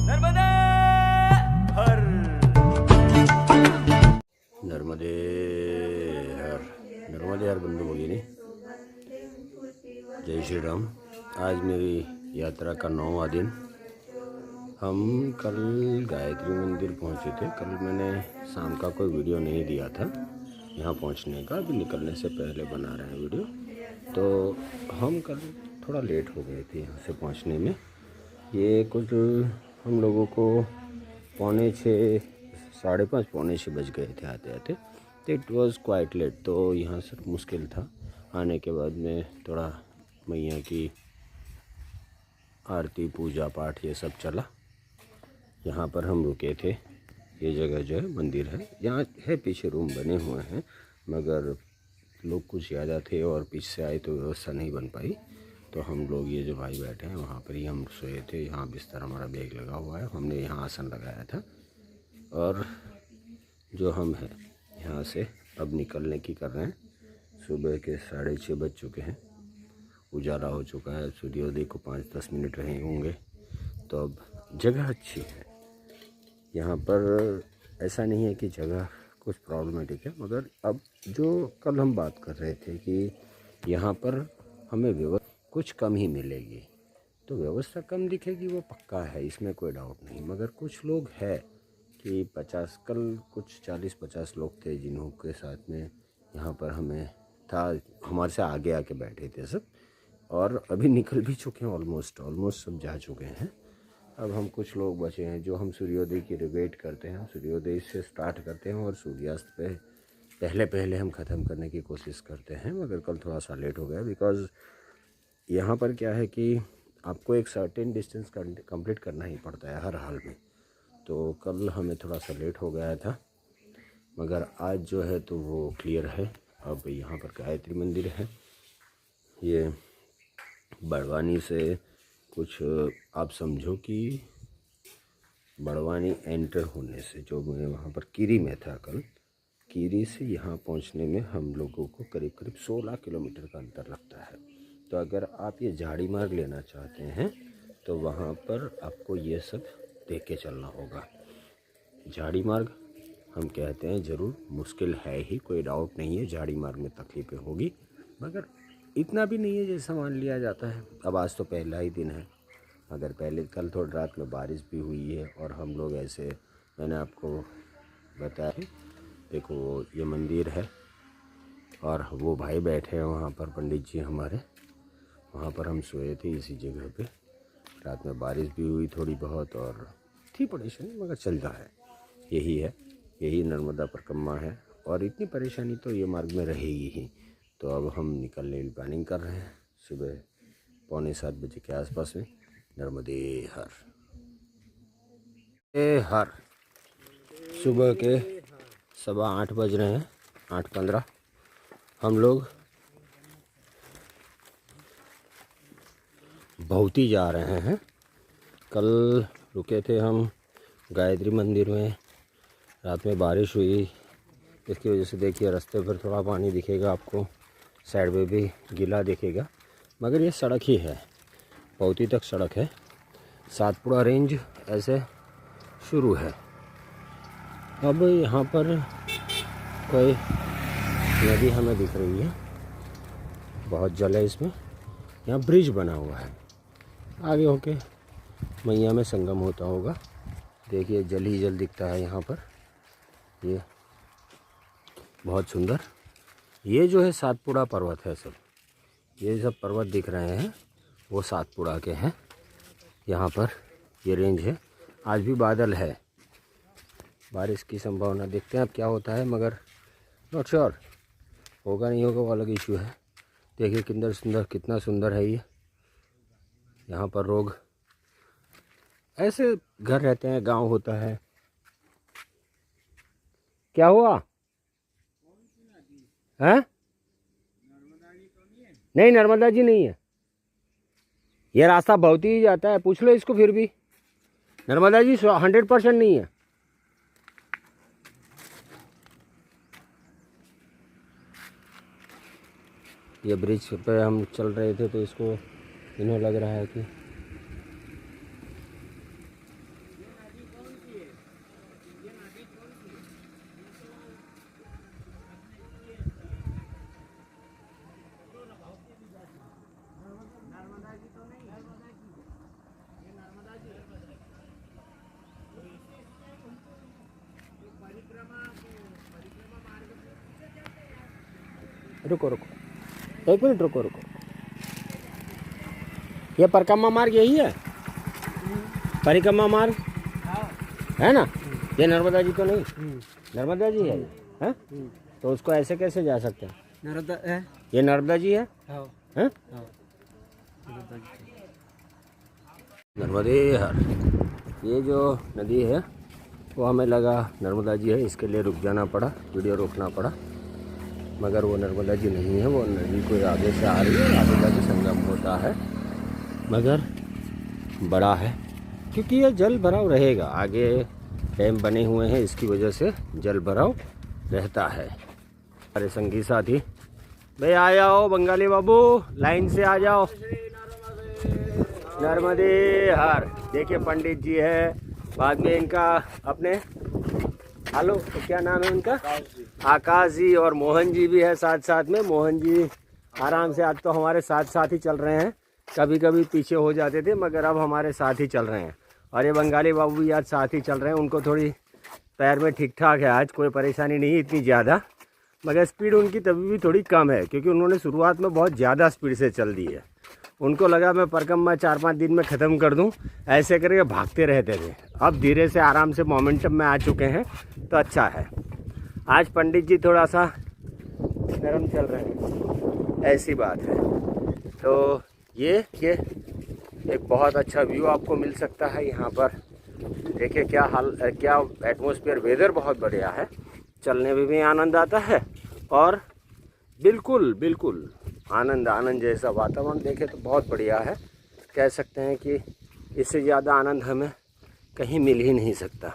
नर्मदे हर। नर्मदे हर। नर्मदे हर बंधु भगिनी, जय श्री राम। आज मेरी यात्रा का 9वां दिन। हम कल गायत्री मंदिर पहुंचे थे। कल मैंने शाम का कोई वीडियो नहीं दिया था यहाँ पहुंचने का, अभी निकलने से पहले बना रहे हैं वीडियो। तो हम कल थोड़ा लेट हो गए थे यहाँ से पहुंचने में। ये कुछ हम लोगों को 5:45 5:30 5:45 बज गए थे आते आते। तो इट वाज क्वाइट लेट। तो यहाँ से मुश्किल था आने के बाद में। थोड़ा मैया की आरती पूजा पाठ ये सब चला। यहाँ पर हम रुके थे। ये जगह जो है मंदिर है, यहाँ है पीछे रूम बने हुए हैं, मगर लोग कुछ ज़्यादा थे और पीछे से आए तो व्यवस्था नहीं बन पाई। तो हम लोग ये जो भाई बैठे हैं वहाँ पर ही हम सोए थे। यहाँ बिस्तर हमारा बैग लगा हुआ है, हमने यहाँ आसन लगाया था। और जो हम हैं यहाँ से अब निकलने की कर रहे हैं। सुबह के 6:30 बज चुके हैं, उजाला हो चुका है। सूर्योदय को 5-10 मिनट रहे होंगे। तो अब जगह अच्छी है यहाँ पर, ऐसा नहीं है कि जगह कुछ प्रॉब्लमेटिक है, मगर अब जो कल हम बात कर रहे थे कि यहाँ पर हमें व्यवस्था कुछ कम ही मिलेगी। तो व्यवस्था कम दिखेगी वो पक्का है, इसमें कोई डाउट नहीं। मगर कुछ लोग हैं कि 50 कल कुछ 40-50 लोग थे जिन्हों के साथ में यहाँ पर हमें था, हमारे से आगे आके बैठे थे सब, और अभी निकल भी चुके हैं। ऑलमोस्ट सब जा चुके हैं। अब हम कुछ लोग बचे हैं जो हम सूर्योदय की वेट करते हैं। हम सूर्योदय से स्टार्ट करते हैं और सूर्यास्त पे पहले हम ख़त्म करने की कोशिश करते हैं। मगर कल थोड़ा सा लेट हो गया, बिकॉज़ यहाँ पर क्या है कि आपको एक सर्टेन डिस्टेंस कंप्लीट करना ही पड़ता है हर हाल में। तो कल हमें थोड़ा सा लेट हो गया था, मगर आज जो है तो वो क्लियर है। अब यहाँ पर गायत्री मंदिर है। ये बड़वानी से कुछ आप समझो कि बड़वानी एंटर होने से, जो मैं वहाँ पर कीरी में था कल, कीरी से यहाँ पहुँचने में हम लोगों को करीब 16 किलोमीटर का अंतर लगता है। तो अगर आप ये झाड़ी मार्ग लेना चाहते हैं तो वहाँ पर आपको ये सब देख के चलना होगा। झाड़ी मार्ग हम कहते हैं ज़रूर मुश्किल है ही, कोई डाउट नहीं है, झाड़ी मार्ग में तकलीफ़ें होगी, मगर इतना भी नहीं है जैसा मान लिया जाता है। अब आज तो पहला ही दिन है, अगर पहले कल थोड़ी रात में बारिश भी हुई है और हम लोग ऐसे, मैंने आपको बताया। देखो ये मंदिर है और वो भाई बैठे हैं वहाँ पर, पंडित जी हमारे, वहाँ पर हम सोए थे इसी जगह पे। रात में बारिश भी हुई थोड़ी बहुत और थी परेशानी, मगर चल रहा है। यही है, यही नर्मदा परिक्रमा है और इतनी परेशानी तो ये मार्ग में रहेगी ही। तो अब हम निकलने की प्लानिंग कर रहे हैं सुबह 6:45 बजे के आसपास में। नर्मदे हर। हर सुबह के 7:15 बज रहे हैं, 8:15। हम लोग बहुत ही जा रहे हैं। कल रुके थे हम गायत्री मंदिर में, रात में बारिश हुई, इसकी वजह से देखिए रास्ते पर थोड़ा पानी दिखेगा आपको, साइड में भी गीला दिखेगा, मगर ये सड़क ही है, पौती तक सड़क है। सातपुड़ा रेंज ऐसे शुरू है। अब यहाँ पर कोई नदी हमें दिख रही है, बहुत जल है इसमें। यहाँ ब्रिज बना हुआ है, आगे होके मैया में संगम होता होगा। देखिए जल ही जल दिखता है यहाँ पर, ये बहुत सुंदर। ये जो है सातपुड़ा पर्वत है, सब ये सब पर्वत दिख रहे हैं वो सातपुड़ा के हैं। यहाँ पर ये रेंज है। आज भी बादल है, बारिश की संभावना, देखते हैं अब क्या होता है, मगर नॉट श्योर, होगा नहीं होगा वो अलग इशू है। देखिए कितना सुंदर है ये। यहाँ पर लोग ऐसे घर रहते हैं, गांव होता है। क्या हुआ है? नहीं, नर्मदा जी नहीं है। ये रास्ता बहुत ही जाता है, पूछ लो इसको। फिर भी नर्मदा जी 100% नहीं है। ये ब्रिज पे हम चल रहे थे तो इसको इन्हें लग रहा है कि रुको रुको, 1 मिनट रुको रुको। ये परिक्रमा मार्ग यही है, परिक्रमा मार्ग है ना? ये नर्मदा जी तो नहीं, नर्मदा जी है हैं? तो उसको ऐसे कैसे जा सकते हैं? नर्मदा है, ये नर्मदा जी है हैं? नर्मदे हर। ये जो नदी है वो हमें लगा नर्मदा जी है, इसके लिए रुक जाना पड़ा, वीडियो रोकना पड़ा, मगर वो नर्मदा जी नहीं है, वो नदी कोई आगे से आ रही है, आगे जाके संगम होता है, मगर बड़ा है क्योंकि ये जल भराव रहेगा, आगे डैम बने हुए हैं, इसकी वजह से जल भराव रहता है। हमारे संगी साथी भाई आ जाओ, बंगाली बाबू लाइन से आ जाओ। नर्मदे हर। देखिए पंडित जी है, बाद में इनका अपने हेलो तो क्या नाम है उनका, आकाश जी, और मोहन जी भी है साथ साथ में। मोहन जी आराम से आज तो हमारे साथ साथ ही चल रहे हैं, कभी कभी पीछे हो जाते थे मगर अब हमारे साथ ही चल रहे हैं। और ये बंगाली बाबू भी आज साथ ही चल रहे हैं, उनको थोड़ी पैर में ठीक ठाक है, आज कोई परेशानी नहीं इतनी ज़्यादा, मगर स्पीड उनकी तभी भी थोड़ी कम है क्योंकि उन्होंने शुरुआत में बहुत ज़्यादा स्पीड से चल दी है। उनको लगा मैं परिक्रमा 4-5 दिन में ख़त्म कर दूं, ऐसे करके भागते रहते थे। अब धीरे से आराम से मोमेंटम में आ चुके हैं तो अच्छा है। आज पंडित जी थोड़ा सा नरम चल रहे हैं, ऐसी बात है। तो ये एक बहुत अच्छा व्यू आपको मिल सकता है यहाँ पर। देखिए क्या एटमॉस्फेयर, वेदर बहुत बढ़िया है, चलने में भी आनंद आता है और बिल्कुल आनंद जैसा वातावरण देखे तो बहुत बढ़िया है। कह सकते हैं कि इससे ज़्यादा आनंद हमें कहीं मिल ही नहीं सकता।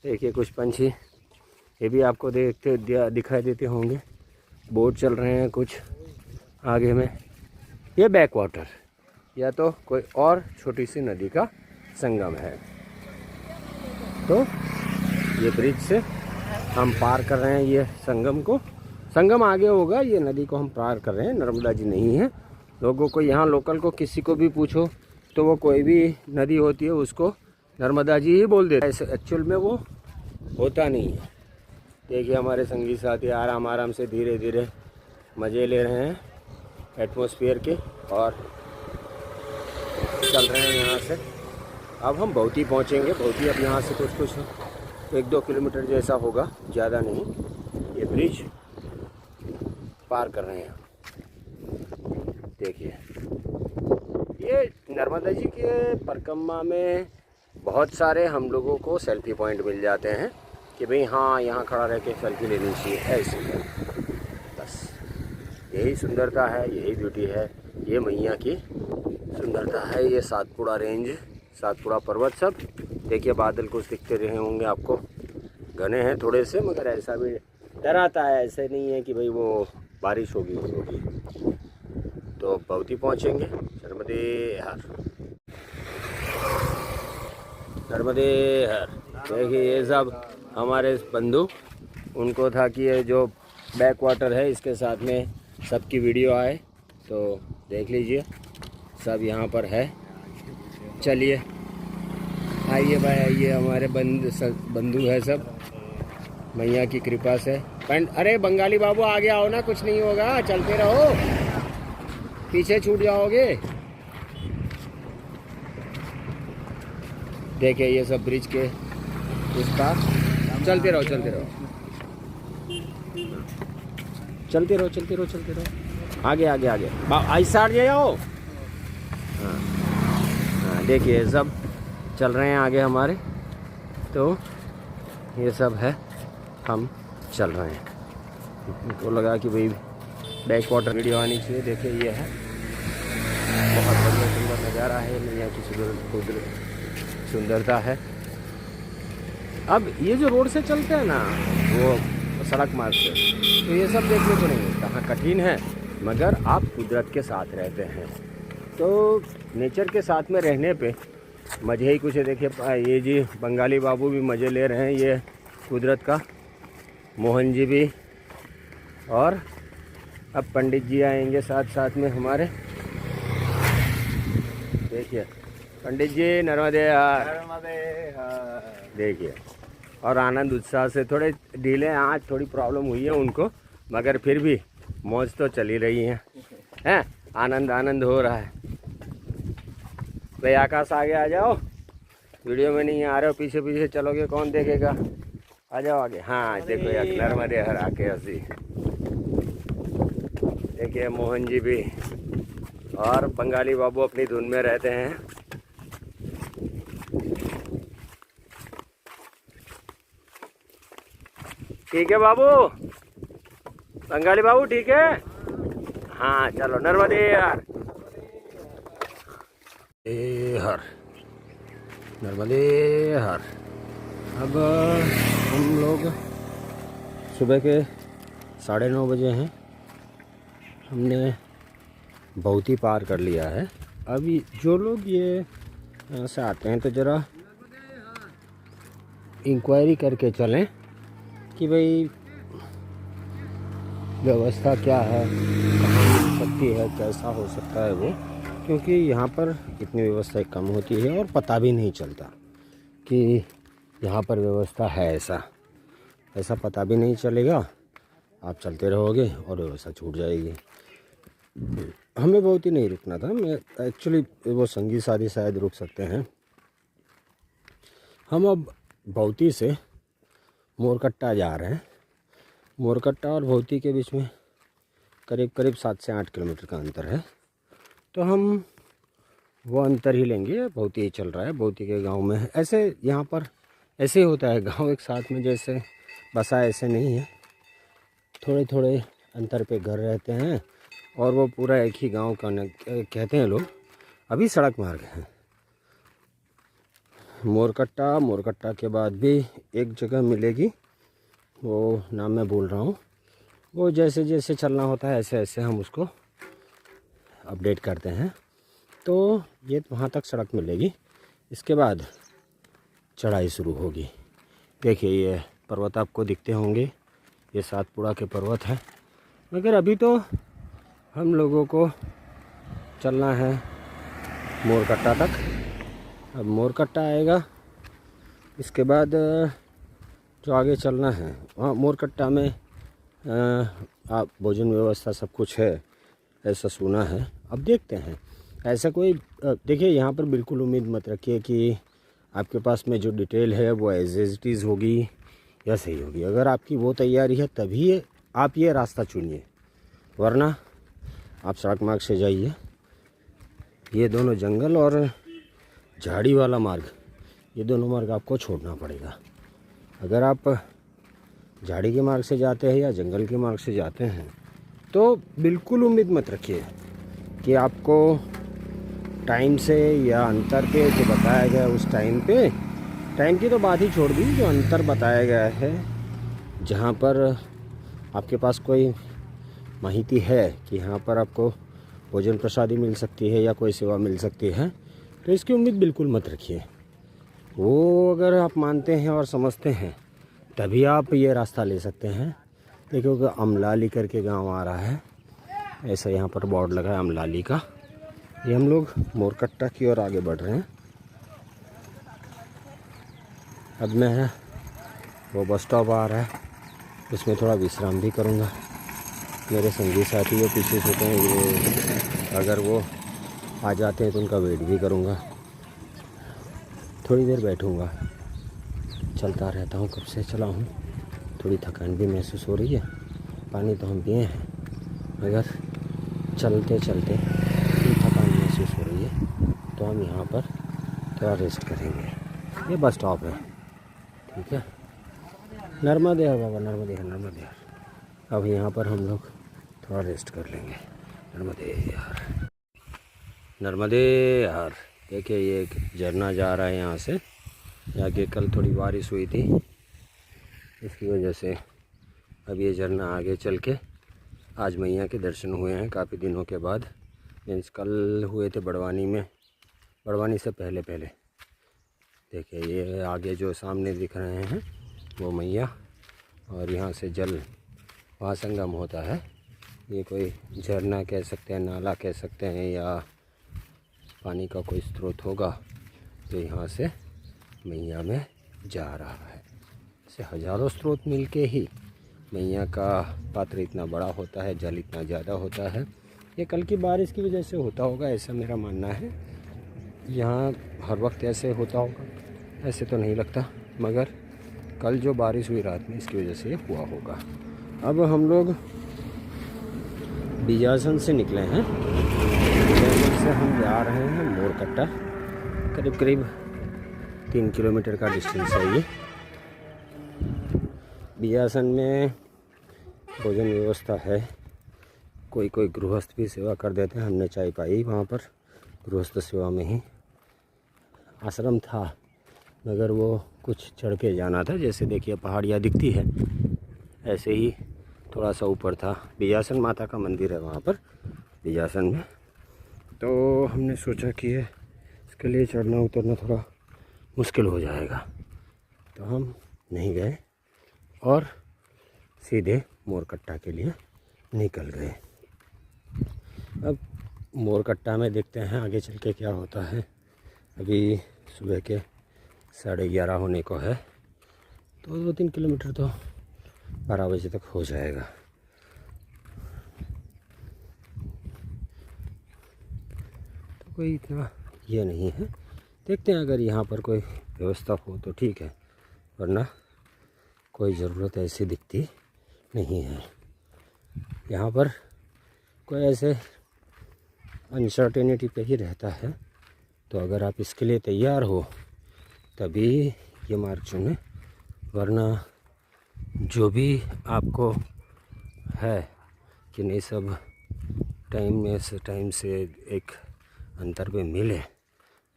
देखिए कुछ पंछी ये भी आपको दिखाई देते होंगे, बोट चल रहे हैं कुछ आगे में। ये बैक वाटर या तो कोई और छोटी सी नदी का संगम है। तो ये ब्रिज से हम पार कर रहे हैं ये संगम को, संगम आगे होगा, ये नदी को हम पार कर रहे हैं, नर्मदा जी नहीं है। लोगों को यहाँ लोकल को किसी को भी पूछो तो वो कोई भी नदी होती है उसको नर्मदा जी ही बोल देते हैं, ऐसे एक्चुअल में वो होता नहीं है। देखिए हमारे संगी साथी आराम से धीरे धीरे मज़े ले रहे हैं एटमॉस्फेयर के और चल रहे हैं यहाँ से। अब हम बहुती पहुँचेंगे, बहुती अब यहाँ से कुछ 1-2 किलोमीटर जैसा होगा, ज़्यादा नहीं। ये ब्रिज पार कर रहे हैं। देखिए ये नर्मदा जी के परिक्रमा में बहुत सारे हम लोगों को सेल्फी पॉइंट मिल जाते हैं कि भाई हाँ यहाँ खड़ा रह के सेल्फी लेनी चाहिए, ऐसे बस यही सुंदरता है, यही ब्यूटी है, ये मैया की सुंदरता है। ये सातपुड़ा रेंज, सातपुड़ा पर्वत सब देखिए, बादल कुछ दिखते रहे होंगे आपको, घने हैं थोड़े से, मगर ऐसा भी डराता है, ऐसे नहीं है कि भाई वो बारिश होगी। तो बहुती पहुँचेंगे। नर्मदे हर, नर्मदे हर। देखिए ये सब हमारे बंधु, उनको था कि ये जो बैक वाटर है इसके साथ में सबकी वीडियो आए, तो देख लीजिए सब यहाँ पर है। चलिए आइए भाई आइए, हमारे बंधु है सब, मैया की कृपा से। अरे बंगाली बाबू आगे आओ ना, कुछ नहीं होगा, चलते रहो, पीछे छूट जाओगे। देखिए ये सब ब्रिज के उस पार, चलते रहो आगे ऐसा आ जाओ। हाँ देखिए सब चल रहे हैं आगे हमारे, तो ये सब है, हम चल रहे हैं। उनको लगा कि भाई बैक वाटर वीडियो आनी चाहिए। देखिए ये है बहुत बढ़िया सुंदर नज़ारा है, मैया की सुंदरता है। अब ये जो रोड से चलते हैं ना, वो सड़क मार्ग से, तो ये सब देखने को नहीं मिलता। हाँ कठिन है, मगर आप कुदरत के साथ रहते हैं तो नेचर के साथ में रहने पे मज़े ही कुछ है। देखिए ये जी बंगाली बाबू भी मज़े ले रहे हैं, ये कुदरत का, मोहन जी भी, और अब पंडित जी आएंगे साथ में हमारे। देखिए पंडित जी नर्मदे देखिए, और आनंद उत्साह से, थोड़े ढीले आज थोड़ी प्रॉब्लम हुई है उनको, मगर फिर भी मौज तो चली रही है, हैं? आनंद आनंद हो रहा है। भाई आकाश आगे आ जाओ, वीडियो में नहीं आ रहे हो, पीछे पीछे चलोगे कौन देखेगा। आ जाओ आगे। हाँ देखो यार नर्मदे हर आके हंसी। देखिए मोहन जी भी और बंगाली बाबू अपनी धुन में रहते हैं। ठीक है बाबू, बंगाली बाबू ठीक है। हाँ चलो नर्मदे हर, हर नर्मदे हर। अब हम लोग सुबह के 9:30 बजे हैं, हमने बहुती पार कर लिया है। अभी जो लोग ये यहाँ से आते हैं तो ज़रा इंक्वायरी करके चलें कि भाई व्यवस्था क्या है, कहाँ मिल सकती है, कैसा हो सकता है वो, क्योंकि यहाँ पर इतनी व्यवस्था कम होती है और पता भी नहीं चलता कि यहाँ पर व्यवस्था है। ऐसा पता भी नहीं चलेगा, आप चलते रहोगे और व्यवस्था छूट जाएगी। हमें बहुत ही नहीं रुकना था, मैं एक्चुअली वो संगी साथी शायद रुक सकते हैं। हम अब भौती से मोरकट्टा जा रहे हैं। मोरकट्टा और भौती के बीच में करीब करीब 7 से 8 किलोमीटर का अंतर है, तो हम वो अंतर ही लेंगे। भौती ही चल रहा है, भौती के गांव में ऐसे यहाँ पर ऐसे ही होता है, गांव एक साथ में जैसे बसा ऐसे नहीं है, थोड़े थोड़े अंतर पे घर रहते हैं और वो पूरा एक ही गांव का कहते हैं लोग। अभी सड़क मार्ग है। मोरकट्टा के बाद भी एक जगह मिलेगी, वो नाम मैं भूल रहा हूँ। वो जैसे जैसे चलना होता है ऐसे ऐसे हम उसको अपडेट करते हैं। तो ये वहाँ तक सड़क मिलेगी, इसके बाद चढ़ाई शुरू होगी। देखिए ये पर्वत आपको दिखते होंगे, ये सातपुड़ा के पर्वत है। मगर अभी तो हम लोगों को चलना है मोरकट्टा तक। अब मोरकट्टा आएगा, इसके बाद जो आगे चलना है वहाँ मोरकट्टा में आप भोजन व्यवस्था सब कुछ है ऐसा सुना है। अब देखते हैं, ऐसा कोई देखिए यहाँ पर बिल्कुल उम्मीद मत रखिए कि आपके पास में जो डिटेल है वो एज इट इज़ होगी या सही होगी। अगर आपकी वो तैयारी है तभी आप ये रास्ता चुनिए, वरना आप सड़क मार्ग से जाइए। ये दोनों जंगल और झाड़ी वाला मार्ग, ये दोनों मार्ग आपको छोड़ना पड़ेगा। अगर आप झाड़ी के मार्ग से जाते हैं या जंगल के मार्ग से जाते हैं तो बिल्कुल उम्मीद मत रखिए कि आपको टाइम से या अंतर पे जो बताया गया उस टाइम पे, टाइम की तो बात ही छोड़ दी, जो अंतर बताया गया है जहाँ पर आपके पास कोई माहिती है कि यहाँ पर आपको भोजन प्रसादी मिल सकती है या कोई सेवा मिल सकती है, तो इसकी उम्मीद बिल्कुल मत रखिए। वो अगर आप मानते हैं और समझते हैं तभी आप ये रास्ता ले सकते हैं। देखो कि अमलाली करके गांव आ रहा है, ऐसा यहाँ पर बोर्ड लगा है अमलाली का। ये हम लोग मोरकट्टा की ओर आगे बढ़ रहे हैं। अब मैं वो बस स्टॉप आ रहा है, उसमें थोड़ा विश्राम भी करूँगा। मेरे संगी साथी वो पीछे सोते हैं, वो अगर वो आ जाते हैं तो उनका वेट भी करूँगा। थोड़ी देर बैठूँगा, चलता रहता हूँ, कब से चला हूँ। थोड़ी थकान भी महसूस हो रही है, पानी तो हम पिए हैं मगर चलते चलते थकान महसूस हो रही है, तो हम यहाँ पर थोड़ा रेस्ट करेंगे। ये बस स्टॉप है, ठीक है। नर्मदे हर बाबा, नर्मदे हर। अब यहाँ पर हम लोग थोड़ा रेस्ट कर लेंगे। नर्मदे हर। देखिए ये एक झरना जा रहा है यहाँ से, आगे कल थोड़ी बारिश हुई थी, इसकी वजह से अब ये झरना आगे चल के आज मैया के दर्शन हुए हैं काफ़ी दिनों के बाद। मीन्स कल हुए थे बड़वानी में, बड़वानी से पहले। देखिए ये आगे जो सामने दिख रहे हैं वो मैया, और यहाँ से जल वहाँ संगम होता है। ये कोई झरना कह सकते हैं, नाला कह सकते हैं, या पानी का कोई स्रोत होगा जो यहाँ से मैया में जा रहा है। ऐसे हज़ारों स्रोत मिलके ही मैया का पात्र इतना बड़ा होता है, जल इतना ज़्यादा होता है। ये कल की बारिश की वजह से होता होगा, ऐसा मेरा मानना है। यहाँ हर वक्त ऐसे होता होगा, ऐसे तो नहीं लगता, मगर कल जो बारिश हुई रात में इसकी वजह से ये हुआ होगा। अब हम लोग बिजासन से निकले हैं, बिजासन से हम जा रहे हैं मोरकट्टा। करीब करीब 3 किलोमीटर का डिस्टेंस है ये। बिजासन में भोजन व्यवस्था है, कोई कोई गृहस्थ भी सेवा कर देते हैं। हमने चाय पाई वहाँ पर गृहस्थ सेवा में ही। आश्रम था मगर वो कुछ चढ़ के जाना था, जैसे देखिए पहाड़ियाँ दिखती है ऐसे ही थोड़ा सा ऊपर था। बिजासन माता का मंदिर है वहाँ पर बिजासन में। तो हमने सोचा कि इसके लिए चढ़ना उतरना थोड़ा मुश्किल हो जाएगा, तो हम नहीं गए और सीधे मोरकट्टा के लिए निकल गए। अब मोरकट्टा में देखते हैं आगे चल के क्या होता है। अभी सुबह के 11:30 होने को है, तो 2-3 किलोमीटर तो 12 बजे तक हो जाएगा। तो कोई इतना ये नहीं है, देखते हैं अगर यहाँ पर कोई व्यवस्था हो तो ठीक है, वरना कोई ज़रूरत ऐसी दिखती नहीं है। यहाँ पर कोई ऐसे अनसर्टेनिटी पे ही रहता है, तो अगर आप इसके लिए तैयार हो तभी ये मार्ग चुनें, वरना जो भी आपको है कि नहीं सब टाइम से एक अंतर पे मिले,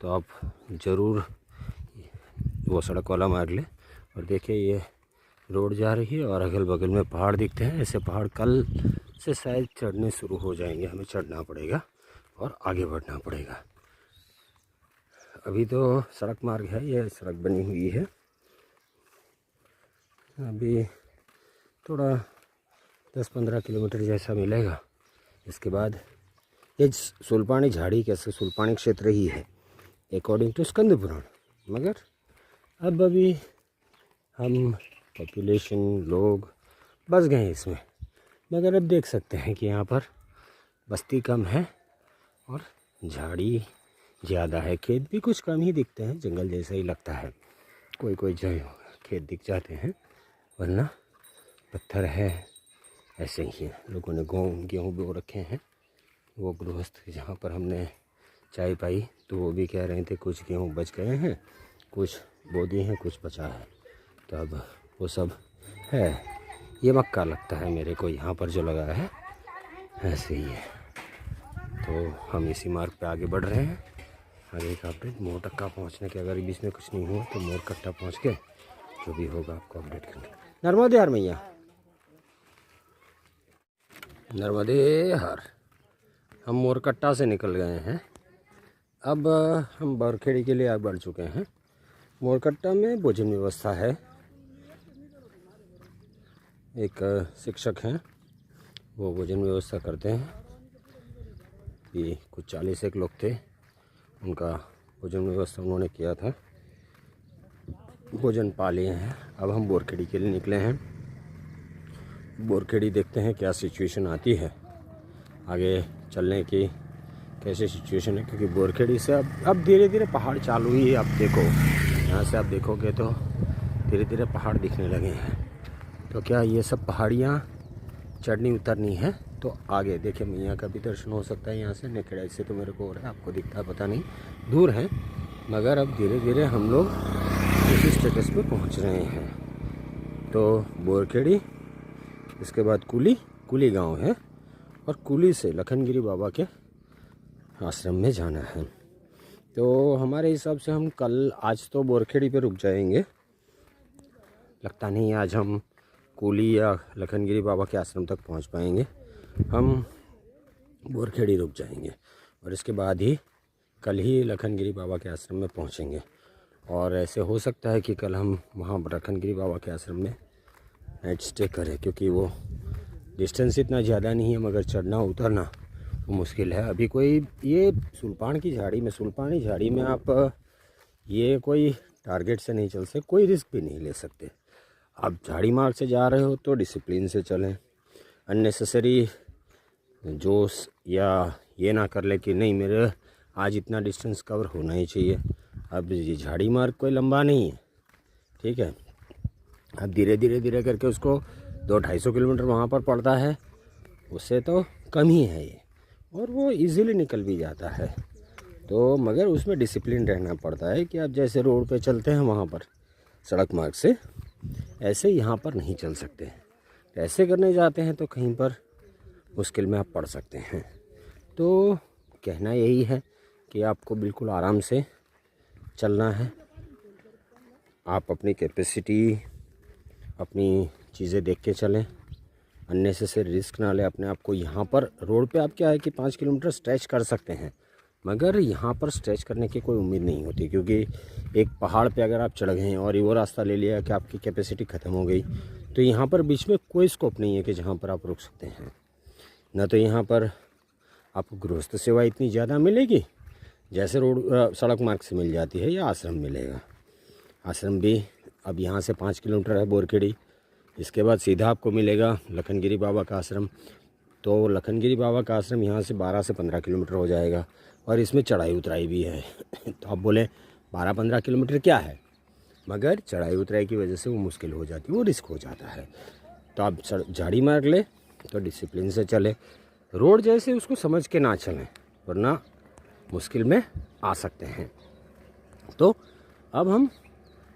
तो आप ज़रूर वो सड़क वाला मार्ग लें। और देखिए ये रोड जा रही है और अगल बगल में पहाड़ दिखते हैं। ऐसे पहाड़ कल से शायद चढ़ने शुरू हो जाएंगे, हमें चढ़ना पड़ेगा और आगे बढ़ना पड़ेगा। अभी तो सड़क मार्ग है, ये सड़क बनी हुई है। अभी थोड़ा 10-15 किलोमीटर जैसा मिलेगा। इसके बाद ये सुलपानी झाड़ी कैसे सुलपानी क्षेत्र ही है अकॉर्डिंग टू स्कंद पुराण, मगर अब अभी हम पॉपुलेशन लोग बस गए हैं इसमें। मगर अब देख सकते हैं कि यहाँ पर बस्ती कम है और झाड़ी ज़्यादा है। खेत भी कुछ कम ही दिखते हैं, जंगल जैसा ही लगता है। कोई कोई जगह खेत दिख जाते हैं, वरना पत्थर है ऐसे ही है। लोगों ने गेहूँ बो रखे हैं। वो गृहस्थ जहाँ पर हमने चाय पाई तो वो भी कह रहे थे कुछ गेहूँ बच गए हैं, कुछ बो दिए हैं, कुछ बचा है। तो अब वो सब है। ये मक्का लगता है मेरे को यहाँ पर जो लगा है, ऐसे ही है। तो हम इसी मार्ग पे आगे बढ़ रहे हैं। आगे का अपडेट मोरकट्टा पहुँचने के, अगर बीच में कुछ नहीं हुआ तो मोरकट्टा पहुँच के जो भी होगा आपको अपडेट करना। नर्मदे हर मैया, नर्मदे हर। हम मोरकट्टा से निकल गए हैं। अब हम बरखेड़ी के लिए आगे बढ़ चुके हैं। मोरकट्टा में भोजन व्यवस्था है। एक शिक्षक हैं, वो भोजन व्यवस्था करते हैं। ये कुछ 40 लोग थे, उनका भोजन व्यवस्था उन्होंने किया था। भोजन पा लिए हैं। अब हम बोरखेड़ी के लिए निकले हैं। बोरखेड़ी देखते हैं क्या सिचुएशन आती है, आगे चलने की कैसे सिचुएशन है, क्योंकि बोरखेड़ी से अब धीरे धीरे पहाड़ चालू ही है। आप देखो, यहाँ से आप देखोगे तो धीरे धीरे पहाड़ दिखने लगे हैं। तो क्या ये सब पहाड़ियाँ चढ़नी उतरनी है, तो आगे देखिए मैया का भी दर्शन हो सकता है यहाँ से। नेकड़ा से तो मेरे को हो रहा है, आपको दिखता है पता नहीं, दूर है, मगर अब धीरे धीरे हम लोग उसी स्टेटस पे पहुँच रहे हैं। तो बोरखेड़ी, इसके बाद कुली गांव है, और कुली से लखनगिरी बाबा के आश्रम में जाना है। तो हमारे हिसाब से हम आज तो बोरखेड़ी पे रुक जाएंगे। लगता नहीं आज हम कुली या लखनगिरी बाबा के आश्रम तक पहुंच पाएंगे। हम बोरखेड़ी रुक जाएंगे और इसके बाद ही कल ही लखनगिरी बाबा के आश्रम में पहुंचेंगे। और ऐसे हो सकता है कि कल हम वहाँ लखनगिरी बाबा के आश्रम में नाइट स्टे करें, क्योंकि वो डिस्टेंस इतना ज़्यादा नहीं है, मगर चढ़ना उतरना वो मुश्किल है। अभी कोई ये सुल्पानी झाड़ी में आप ये कोई टारगेट से नहीं चल सकते, कोई रिस्क भी नहीं ले सकते। आप झाड़ी मार्ग से जा रहे हो तो डिसिप्लिन से चलें, अननेसेसरी जोश या ये ना कर ले कि नहीं मेरे आज इतना डिस्टेंस कवर होना ही चाहिए। अब ये झाड़ी मार्ग कोई लंबा नहीं है, ठीक है। अब धीरे धीरे करके उसको 200-250 किलोमीटर वहाँ पर पड़ता है, उससे तो कम ही है ये, और वो इजीली निकल भी जाता है। तो मगर उसमें डिसिप्लिन रहना पड़ता है कि आप जैसे रोड पे चलते हैं वहाँ पर सड़क मार्ग से, ऐसे यहाँ पर नहीं चल सकते। ऐसे करने जाते हैं तो कहीं पर मुश्किल में आप पड़ सकते हैं। तो कहना यही है कि आपको बिल्कुल आराम से चलना है। आप अपनी कैपेसिटी, अपनी चीज़ें देख के चलें, अननेसेसरी रिस्क ना लें अपने आप को। यहाँ पर रोड पे आप क्या है कि 5 किलोमीटर स्ट्रेच कर सकते हैं, मगर यहाँ पर स्ट्रेच करने की कोई उम्मीद नहीं होती, क्योंकि एक पहाड़ पे अगर आप चढ़ गए और वो रास्ता ले लिया कि आपकी कैपेसिटी ख़त्म हो गई, तो यहाँ पर बीच में कोई स्कोप नहीं है कि जहाँ पर आप रुक सकते हैं। ना तो यहाँ पर आपको गृहस्थ सेवा इतनी ज़्यादा मिलेगी जैसे रोड सड़क मार्ग से मिल जाती है, या आश्रम मिलेगा। आश्रम भी अब यहाँ से 5 किलोमीटर है बोरखेड़ी, इसके बाद सीधा आपको मिलेगा लखनगिरी बाबा का आश्रम। तो लखनगिरी बाबा का आश्रम यहाँ से 12 से 15 किलोमीटर हो जाएगा, और इसमें चढ़ाई उतराई भी है। तो आप बोले 12-15 किलोमीटर क्या है, मगर चढ़ाई उतराई की वजह से वो मुश्किल हो जाती है, वो रिस्क हो जाता है। तो आप झाड़ी मार ले तो डिसिप्लिन से चले, रोड जैसे उसको समझ के ना चलें, वरना मुश्किल में आ सकते हैं। तो अब हम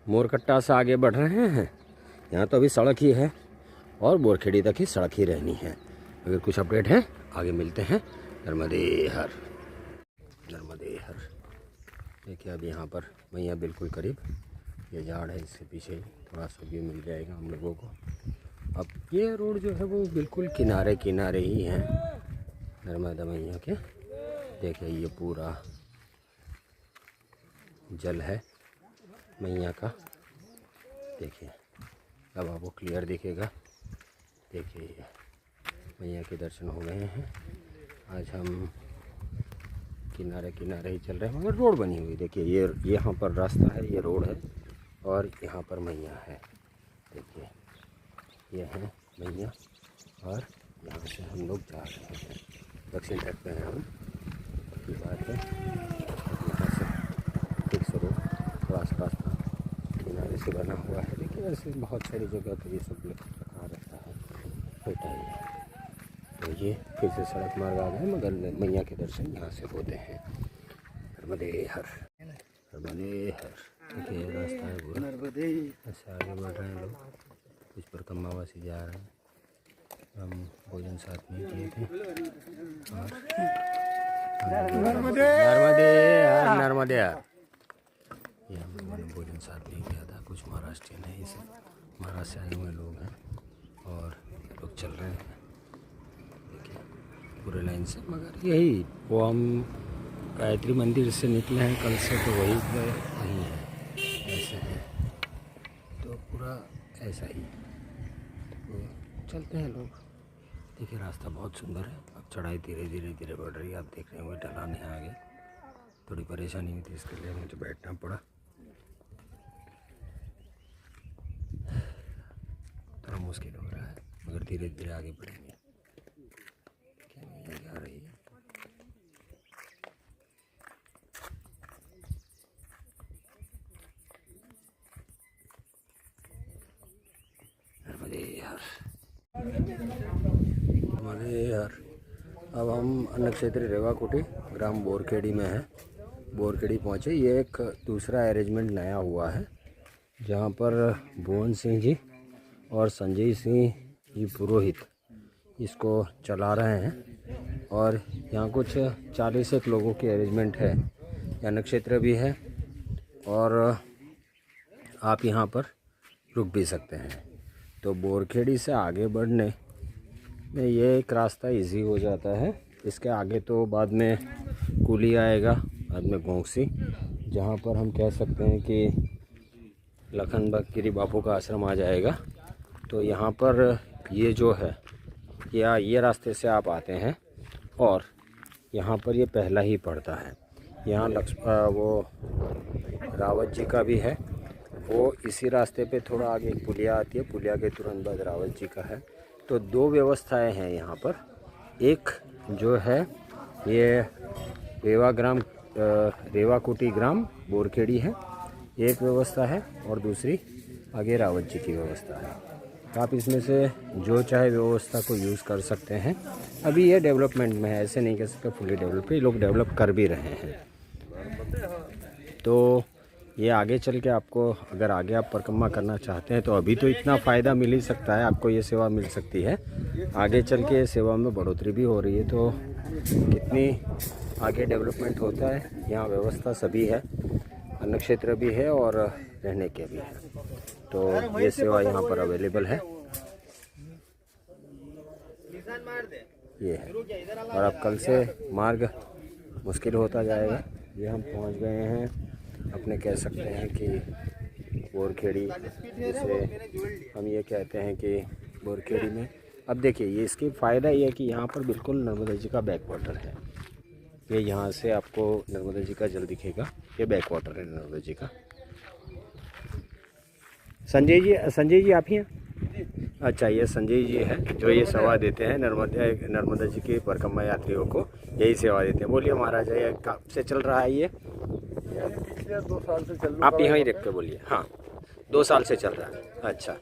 मोरकट्टा से आगे बढ़ रहे हैं। यहाँ तो अभी सड़क ही है और बोरखेड़ी तक ही सड़क ही रहनी है। अगर कुछ अपडेट है आगे मिलते हैं। नर्मदे हर, नर्मदे हर। देखिए अब यहाँ पर मैया बिल्कुल करीब, ये झाड़ है इससे पीछे थोड़ा सा व्यू मिल जाएगा हम लोगों को। अब ये रोड जो है वो बिल्कुल किनारे किनारे ही है नर्मदा मैया के। देखिए ये पूरा जल है मैया का, देखिए अब आपको क्लियर दिखेगा। देखिए मैया के दर्शन हो गए हैं। आज हम किनारे किनारे ही चल रहे हैं, मगर रोड बनी हुई देखिए, ये यहाँ पर रास्ता है, ये रोड है, और यहाँ पर मैया है। देखिए ये है मैया, और यहाँ से हम लोग जा रहे हैं दक्षिण तट पे हैं हम की बात है। यहाँ से फिक्स रोड, थोड़ा सा रास्ता किनारे से बना हुआ है। देखिए ऐसे बहुत सारी जगह पर ये सब रखा रहता है, होता है। तो ये फिर से सड़क मार्ग आ गए, मगर मैया के दर्शन यहाँ से होते हैं। नर्मदे हर, नर्मदे हर। देखिए रास्ता है पूरा, ऐसे आगे बढ़ रहे हैं लोग, कुछ पर कम्मावासी जा रहे हैं। हम भोजन साथ में किए थे, और नर्मदे हर, नर्मदे हर। ये हम लोगों ने भोजन साथ में किया था। कुछ महाराष्ट्रियन है, ये सब महाराष्ट्र से आए हुए लोग हैं, और लोग चल रहे हैं देखिए पूरे लाइन से। मगर यही वो हम गायत्री मंदिर से निकले हैं कल से, तो वही है, ऐसे है, तो पूरा ऐसा ही। तो चलते हैं लोग। देखिए रास्ता बहुत सुंदर है। अब चढ़ाई धीरे धीरे बढ़ रही है, आप देख रहे हैं। वो ढलान है आगे, थोड़ी परेशानी हुई थी, इसके लिए मुझे बैठना पड़ा। थोड़ा मुश्किल हो रहा है, मगर धीरे धीरे आगे बढ़ेंगे। क्या नहीं आ रही है। हमारे यार अब हम अन्न क्षेत्र रेवाकुटी ग्राम बोरखेड़ी में हैं। बोरखेड़ी पहुँचे। ये एक दूसरा अरेंजमेंट नया हुआ है, जहाँ पर भुवन सिंह जी और संजय सिंह जी पुरोहित इसको चला रहे हैं, और यहाँ कुछ 40 लोगों की अरेंजमेंट है। अन्न क्षेत्र भी है, और आप यहाँ पर रुक भी सकते हैं। तो बोरखेड़ी से आगे बढ़ने में ये एक रास्ता इजी हो जाता है। इसके आगे तो बाद में कुली आएगा, बाद में गोंगसी, जहाँ पर हम कह सकते हैं कि लखनगिरी बापू का आश्रम आ जाएगा। तो यहाँ पर ये जो है, या ये रास्ते से आप आते हैं, और यहाँ पर ये पहला ही पड़ता है। यहाँ वो रावत जी का भी है, वो इसी रास्ते पे थोड़ा आगे एक पुलिया आती है, पुलिया के तुरंत बाद रावत जी का है। तो दो व्यवस्थाएं हैं यहाँ पर। एक जो है ये रेवाकुटी ग्राम बोरखेड़ी है, एक व्यवस्था है, और दूसरी आगे रावत जी की व्यवस्था है। तो आप इसमें से जो चाहे व्यवस्था को यूज़ कर सकते हैं। अभी ये डेवलपमेंट में है, ऐसे नहीं कह सकते फुली डेवलप, ये लोग डेवलप कर भी रहे हैं। तो ये आगे चल के आपको, अगर आगे आप परिक्रमा करना चाहते हैं तो अभी तो इतना फ़ायदा मिल ही सकता है, आपको ये सेवा मिल सकती है। आगे चल के सेवा में बढ़ोतरी भी हो रही है, तो कितनी आगे डेवलपमेंट होता है। यहाँ व्यवस्था सभी है, अन्न क्षेत्र भी है और रहने के भी है। तो ये सेवा यहाँ पर अवेलेबल है, ये है। और अब कल से मार्ग मुश्किल होता जाएगा। ये हम पहुँच गए हैं अपने, कह सकते हैं कि बोरखेड़ी, जिसे हम ये कहते हैं कि बोरखेड़ी में। अब देखिए ये इसकी फ़ायदा ये है कि यहाँ पर बिल्कुल नर्मदा जी का बैक वाटर है। ये यहाँ से आपको नर्मदा जी का जल दिखेगा, ये बैक वाटर है नर्मदा जी का। संजय जी आप ही हैं? अच्छा, ये संजय जी है जो ये सेवा देते हैं नर्मदा जी के परिक्रमा यात्रियों को, यही सेवा देते हैं। बोलिए महाराजा, ये कब से चल रहा है? ये पिछले 2 साल से चल रहा है। आप यहाँ ही रख के बोलिए। हाँ, 2 साल से चल रहा है। अच्छा,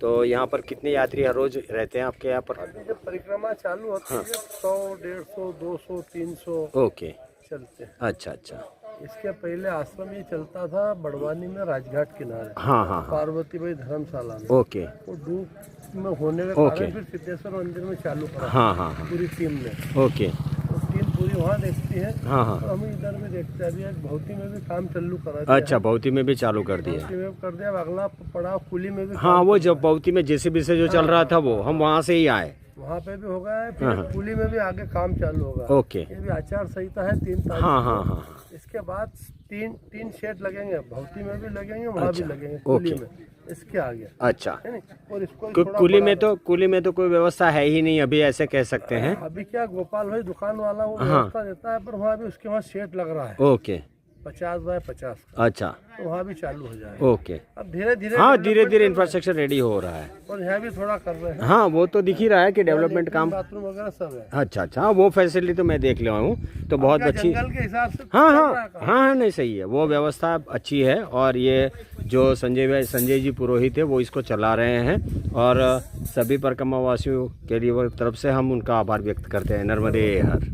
तो यहाँ पर कितने यात्री हर रोज रहते हैं आपके यहाँ पर? अभी जब परिक्रमा चालू होती है 100, 150, 200, 300 ओके, चलते हैं। अच्छा अच्छा। इसके पहले आश्रम ये चलता था बड़वानी में, राजघाट किनारे, हाँ हाँ हाँ, पार्वती भाई धर्मशाला में। ओके, वो डूब में होने के ओके। कारण फिर सिद्धेश्वर मंदिर में चालू करा हाँ हाँ हाँ, पूरी टीम ने। ओके, तो टीम पूरी वहाँ देखती है, हाँ हाँ। और हम इधर भी देखते हैं। अभी भौती में भी काम चालू करा दिया। अच्छा, भौती में भी चालू कर दिया। भौती में कर दिया, अगला पड़ाव कुली में भी। हाँ, वो जब भौती में जेसीबी से जो चल रहा था वो हम वहाँ से ही आए। वहाँ पे भी होगा है, फिर कुली में भी आगे काम चालू होगा। ओके, ये भी आचार संहिता है 3 तारीख हाँ को। हाँ हाँ, इसके बाद तीन शेड लगेंगे, भौती में भी लगेंगे, वहाँ भी अच्छा, लगेंगे, कुली ओके। में इसके आगे अच्छा। है नहीं? और इसको कुली में तो कोई व्यवस्था है ही नहीं अभी, ऐसे कह सकते हैं। अभी क्या गोपाल भाई दुकान वाला वो हाँ। व्यवस्था देता है, पर वहाँ भी उसके वहाँ शेड लग रहा है ओके, 50 बाय 50 का, अच्छा, तो वहाँ भी चालू हो जाएगा। ओके। अब धीरे धीरे हाँ, धीरे धीरे इंफ्रास्ट्रक्चर रेडी हो रहा है। और यहाँ भी थोड़ा कर रहे हैं। हाँ, वो तो दिख ही रहा है कि डेवलपमेंट काम। बाथरूम वगैरह सब है। अच्छा अच्छा, हाँ, वो फैसिलिटी तो मैं देख लिया हूँ, तो बहुत क्या अच्छी। जंगल के हिसाब से हाँ चल हाँ रहा है काम। हाँ, नहीं सही है, वो व्यवस्था अच्छी है। और ये जो संजय जी पुरोहित है वो इसको चला रहे हैं, और सभी परिक्रमा वासियों के लिए वो तरफ से हम उनका आभार व्यक्त करते हैं। नर्मदे हर।